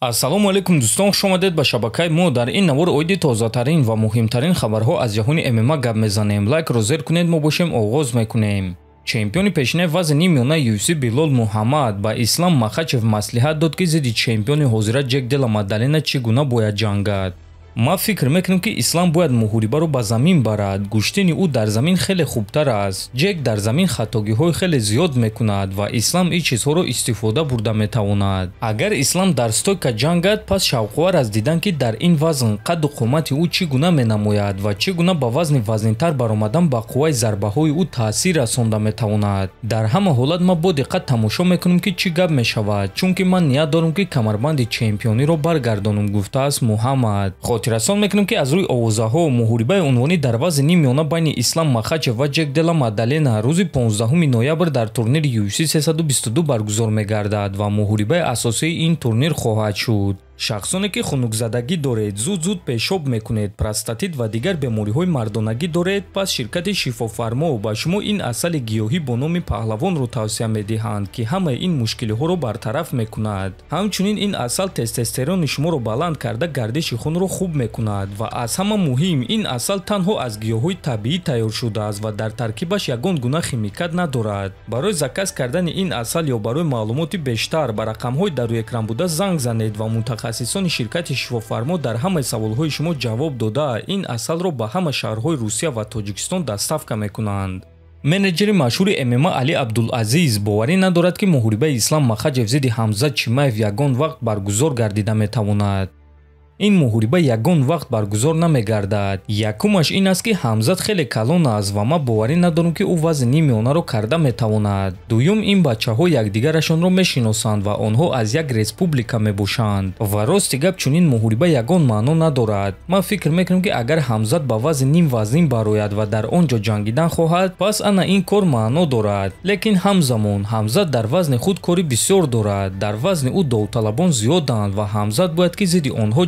ассалому алайкум дӯстон, хуш омадед ба шабакаи мо. Дар ин навор оиди тозатарин ва муҳимтарин хабарҳо аз ҷаҳони ММА гап мезанем. Лайкро зер кунед, мо бошем оғоз мекунем. чемпиони пешинаи вазни миёна UFC Билол Муҳаммад ба Ислам Махачев маслиҳат дод ки зидди чемпиони ҳозира Ҷек Дела Мадалена чӣ гуна бояд ҷангад. ма фикр мекунам ки Ислам бояд муҳорибаро ба замин барад. Куштини ӯ дар замин хеле хубтар аст. Ҷек дар замин хатогиҳои хеле зиёд мекунад ва Ислам ин чизҳоро истифода бурда метавонад. Агар Ислам дар стойка ҷангад, пас шавқовар аст дидан ки дар ин вазн қадду қомати ӯ чӣ гуна менамояд ва чӣ гуна ба вазни вазнинтар баромадан ба қувваи зарбаҳои ӯ таъсир расонда метавонад. Дар ҳама ҳолат ма бо диққат тамошо мекунем ки чӣ гап мешавад, чунки ман ният дорам ки камарбанди чемпиониро баргардонам, гуфтааст Муҳаммад. Хотиррасон мекунем ки аз рӯи овозаҳо муҳорибаи унвонӣ дар вазни миёна байни Ислам Махачев ва Ҷек Дела Мадалена рӯзи 15 ноябр дар турнири UFC 322 баргузор мегардад ва муҳорибаи асосии ин турнир хоҳад шуд. шахсоне ки хунукзадагӣ доред, зуд пешоб мекунед, простатит ва дигар бемориҳои мардонагӣ доред, пас ширкати Шифофармо ба шумо ин асали гиёҳӣ бо номи Паҳлавонро тавсия медиҳанд, ки ҳамаи ин мушкилиҳоро бартараф мекунад. ҳамчунин ин асал тестостерони шуморо баланд карда гардиши хунро хуб мекунад ва аз ҳама муҳим, ин асал танҳо аз гиёҳҳои табиӣ тайёр шудааст ва дар таркибаш ягон гуна химикат надорад. барои заказ кардани ин асал ё барои маълумоти бештар ба рақамҳои дар рӯи экран буда занг занед ва мутахассисони ширкати Шифофармо дар ҳамаи саволҳои шумо ҷавоб дода, ин асалро ба ҳама шаҳрҳои Русия ва Тоҷикистон доставка мекунанд. менеҷери машҳури ММА Али Абдулазиз боварӣ надорад ки муҳорибаи Ислам Махачев зидди Ҳамзат Чимаев ягон вақт баргузор гардида метавонад. ин муҳориба ягон вақт баргузор намегардад. якумаш ин аст ки Ҳамзат хеле калон аст ва ман боварӣ надорам ки ӯ вазни миёнаро карда метавонад. дуюм, ин бачаҳо якдигарашонро мешиносанд ва онҳо аз як республика мебошанд ва рости гап чунин муҳориба ягон маъно надорад. ман фикр мекунам ки агар Ҳамзат ба вазни ним вазнин барояд ва дар он ҷо ҷангидан хоҳад, пас ана ин кор маъно дорад. лекин ҳамзамон Ҳамзат дар вазни худ кори бисёр дорад. дар вазни ӯ довталабон зиёданд ва Ҳамзат бояд ки зидди онҳо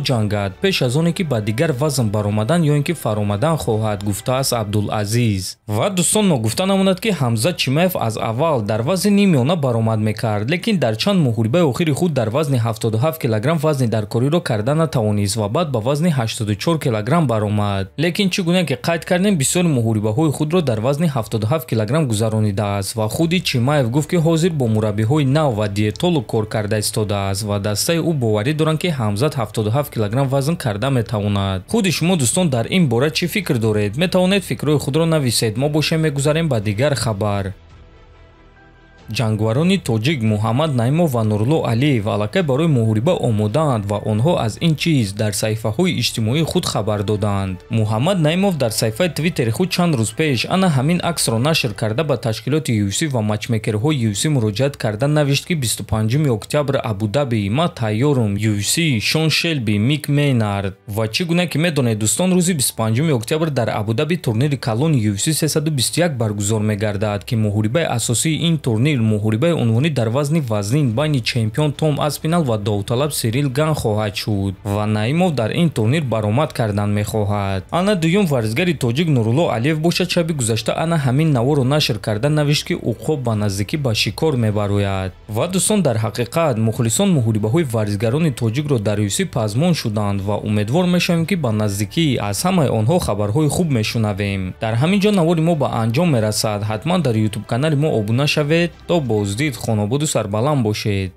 пеш аз оне ки ба дигар вазн баромадан ё ин ки фаромадан хоҳад, гуфтааст Абдулазиз. ва дӯстон, ногуфта намонад ки Ҳамзат Чимаев аз аввал дар вазни миёна баромад мекард, лекин дар чанд муҳорибаи охири худ дар вазни 77 кг вазни даркориро карда натавонист ва баъд ба вазни 84 кг баромад. лекин чӣ гуна ки қайд кардем, бисёри муҳорибаҳои худро дар вазни 77 кг гузаронидааст ва худи Чимаев гуфт ки ҳозир бо мураббиҳои нав ва диетолог кор карда истодааст ва дастаи ӯ боварӣ доранд ки Ҳамзат 77 кг вазн карда метавонад. худи шумо дӯстон дар ин бора чӣ фикр доред? Метавонед фикрҳои худро нависед. мо бошем мегузарем ба дигар хабар. ҷангварони тоҷик Муҳаммад Наимов ва Нурло Алиев аллакай барои муҳориба омодаанд ва онҳо аз ин чиз дар саҳифаҳои иҷтимоии худ хабар доданд. Муҳаммад Наимов дар саҳифаи твиттери худ чанд рӯз пеш ана ҳамин аксро нашр карда ба ташкилоти UFC ва матчмекерҳои UFC муроҷиат карда навишт ки 25 октябр Абу-Даби ма тайёрум. UFC, Шон Шелби, Мик Мейнард. ва чӣ гуна ки медонед дӯстон, рӯзи 25 октябр дар Абу-Даби турнири калони UFC 321 баргузор мегардад ки муҳорибаи асосии ин турнир муҳорибаи унвонӣ дар вазни вазнин байни чемпион Том Аспинал ва довталаб Сирил Ган хоҳад шуд ва Наимов дар ин турнир баромад кардан мехоҳад. ана дуюм варзигари тоҷик Нурулло Алиев бошад, шаби гузашта ана ҳамин наворо нашр карда навишт ки уқоб ба наздикӣ ба шикор мебарояд. ва дӯстон, дар ҳақиқат мухлисон муҳорибаҳои варзигарони тоҷикро дар UFC пазмон шуданд ва умедвор мешавем ки ба наздикӣ аз ҳамаи онҳо хабарҳои хуб мешунавем. дар ҳамин ҷо навори мо ба анҷом мерасад. ҳатман дар YouTube канали мо обуна шавед. то боздид, хонободу сарбаланд бошед.